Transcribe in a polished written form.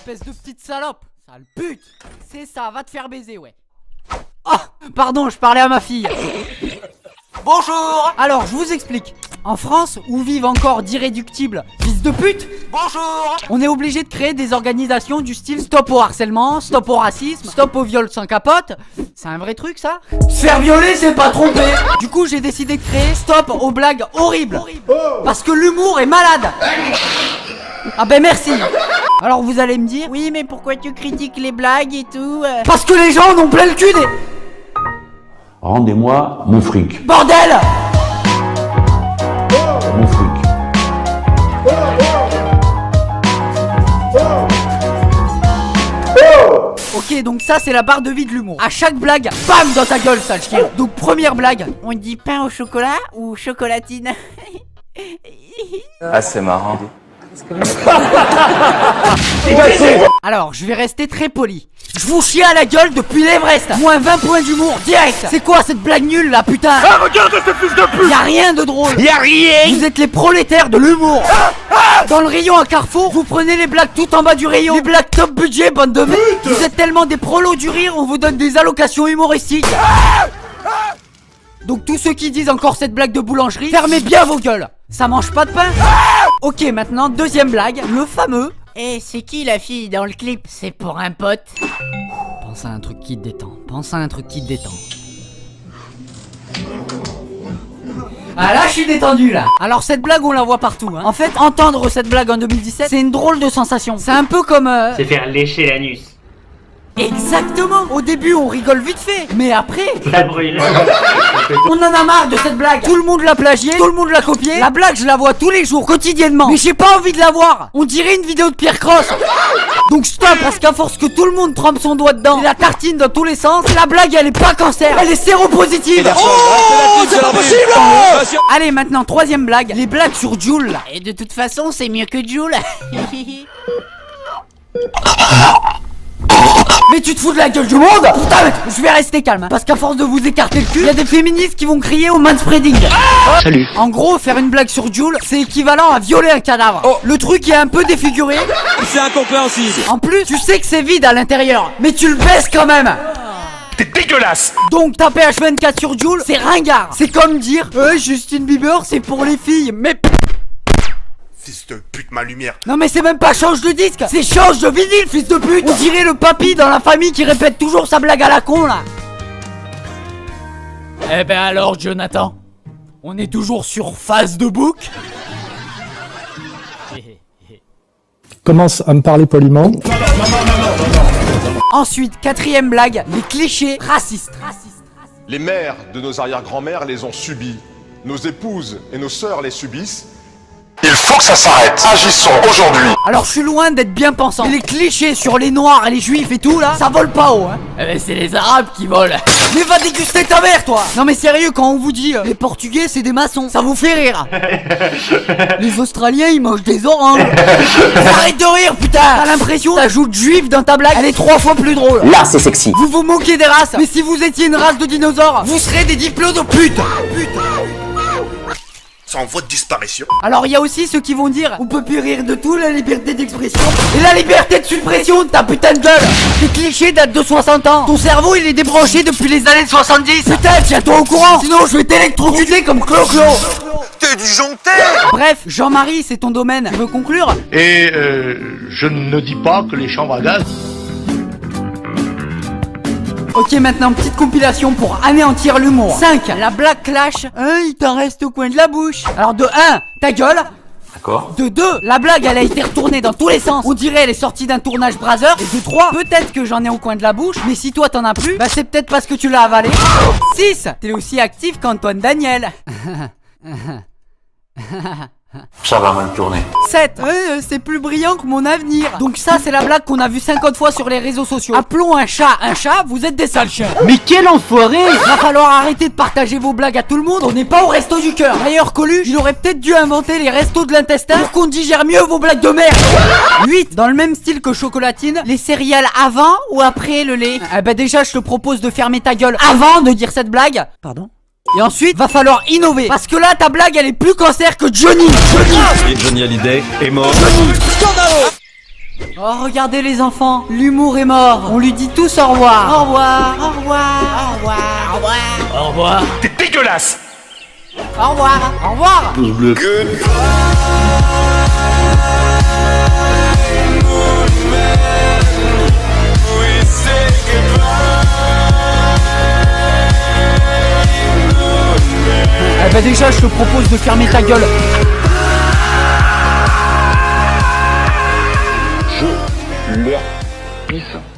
Espèce de petite salope. Sale pute. C'est ça, va te faire baiser, ouais. Oh, pardon, je parlais à ma fille. Bonjour. Alors, je vous explique. En France, où vivent encore d'irréductibles fils de pute, Bonjour. on est obligé de créer des organisations du style stop au harcèlement, stop au racisme, stop au viol sans capote. C'est un vrai truc, ça? Se faire violer, c'est pas tromper. Du coup, j'ai décidé de créer stop aux blagues horribles. Parce que l'humour est malade. Ah ben merci. Alors vous allez me dire, oui mais pourquoi tu critiques les blagues et tout? Parce que les gens en ont plein le cul des... Rendez-moi mon fric. Bordel! Mon fric. Ok, donc ça c'est la barre de vie de l'humour. À chaque blague, bam dans ta gueule, sale chien. Donc première blague, on dit pain au chocolat ou chocolatine? Ah, c'est marrant. Alors, je vais rester très poli. Je vous chie à la gueule depuis l'Everest. Moins 20 points d'humour, direct. C'est quoi cette blague nulle là, putain? Ah, regarde ce fils de pute. Y'a rien de drôle. Y'a rien. Vous êtes les prolétaires de l'humour. Dans le rayon à Carrefour, vous prenez les blagues tout en bas du rayon. Les blagues top budget, bande de merde. Vous êtes tellement des prolos du rire, on vous donne des allocations humoristiques. Donc tous ceux qui disent encore cette blague de boulangerie, fermez bien vos gueules. Ça mange pas de pain. Ok, maintenant deuxième blague, le fameux. Eh, c'est qui la fille dans le clip? C'est pour un pote. Pense à un truc qui te détend. Pense à un truc qui te détend. Ah là, je suis détendu là. Alors cette blague, on la voit partout, hein. En fait, entendre cette blague en 2017, c'est une drôle de sensation. C'est un peu comme Se faire lécher l'anus. Exactement. Au début, on rigole vite fait, mais après, Ça brûle. on en a marre de cette blague. Tout le monde l'a plagiée, tout le monde l'a copiée. La blague, je la vois tous les jours, quotidiennement. Mais j'ai pas envie de la voir. On dirait une vidéo de Pierre Cross. Donc stop, parce qu'à force que tout le monde trempe son doigt dedans, et la tartine dans tous les sens, la blague, elle est pas cancer, elle est séropositive. Oh, c'est pas possible. Allez, maintenant, troisième blague. Les blagues sur Jul. Là. Et de toute façon, c'est mieux que Jul. Mais tu te fous de la gueule du monde? Putain, mais je vais rester calme, hein, parce qu'à force de vous écarter le cul, il y a des féministes qui vont crier au manspreading. Salut. En gros, faire une blague sur Jul, c'est équivalent à violer un cadavre. Le truc est un peu défiguré. C'est incompréhensible. En plus, tu sais que c'est vide à l'intérieur, mais tu le baisses quand même. T'es dégueulasse. Donc taper H24 sur Jul, c'est ringard. C'est comme dire Justin Bieber, c'est pour les filles. Mais Fils de pute, ma lumière. non mais c'est même pas change de disque, c'est change de vinyle, fils de pute. On dirait le papy dans la famille qui répète toujours sa blague à la con là. Eh ben alors Jonathan, on est toujours sur Face de Bouc. Commence à me parler poliment. Ensuite, quatrième blague, les clichés racistes. Les mères de nos arrière-grand-mères les ont subis. Nos épouses et nos sœurs les subissent. Il faut que ça s'arrête. Agissons aujourd'hui. Alors je suis loin d'être bien pensant. Les clichés sur les noirs et les juifs et tout là, ça vole pas haut hein. Eh ben c'est les arabes qui volent. Mais va déguster ta mère toi. Non mais sérieux, quand on vous dit les portugais c'est des maçons, ça vous fait rire. Les australiens ils mangent des oranges. Arrête de rire putain. T'as l'impression t'ajoutes juif dans ta blague, elle est 3 fois plus drôle. Là, c'est sexy. Vous vous moquez des races, mais si vous étiez une race de dinosaures, vous serez des diplômes de pute. Sans voie de disparition. Alors il y a aussi ceux qui vont dire on peut plus rire de tout, la liberté d'expression et la liberté de suppression de ta putain de gueule. Tes clichés datent de 60 ans. Ton cerveau il est débranché depuis les années 70. Putain, tiens-toi au courant, sinon je vais t'électrocuter comme Clo-Clo. T'es disjoncté. Bref, Jean-Marie, c'est ton domaine. Tu veux conclure? Et je ne dis pas que les chambres à gaz. Ok, maintenant petite compilation pour anéantir l'humour. 5. La blague clash. Il t'en reste au coin de la bouche. Alors de 1, ta gueule. D'accord. De 2, la blague elle a été retournée dans tous les sens. On dirait elle est sortie d'un tournage Brother. Et de 3, peut-être que j'en ai au coin de la bouche, mais si toi t'en as plus, bah c'est peut-être parce que tu l'as avalé. 6, t'es aussi actif qu'Antoine Daniel. Ça va mal tourner. 7. C'est plus brillant que mon avenir. Donc ça c'est la blague qu'on a vue 50 fois sur les réseaux sociaux. Appelons un chat, vous êtes des sales chiens. Mais quel enfoiré. Va falloir arrêter de partager vos blagues à tout le monde. On n'est pas au resto du cœur. D'ailleurs Coluche, il aurait peut-être dû inventer les restos de l'intestin pour qu'on digère mieux vos blagues de merde. 8. Dans le même style que chocolatine, les céréales avant ou après le lait? Bah déjà je te propose de fermer ta gueule avant de dire cette blague. Pardon? Et ensuite, va falloir innover. Parce que là, ta blague, elle est plus cancer que Johnny. Johnny Hallyday est mort. Scandaleux. Oh, regardez les enfants, l'humour est mort. On lui dit tous au revoir. Au revoir, au revoir, au revoir, au revoir. Au revoir. T'es dégueulasse. Au revoir, au revoir. Pouce bleu. Eh ben déjà, je te propose de fermer ta gueule. Je leur pisse.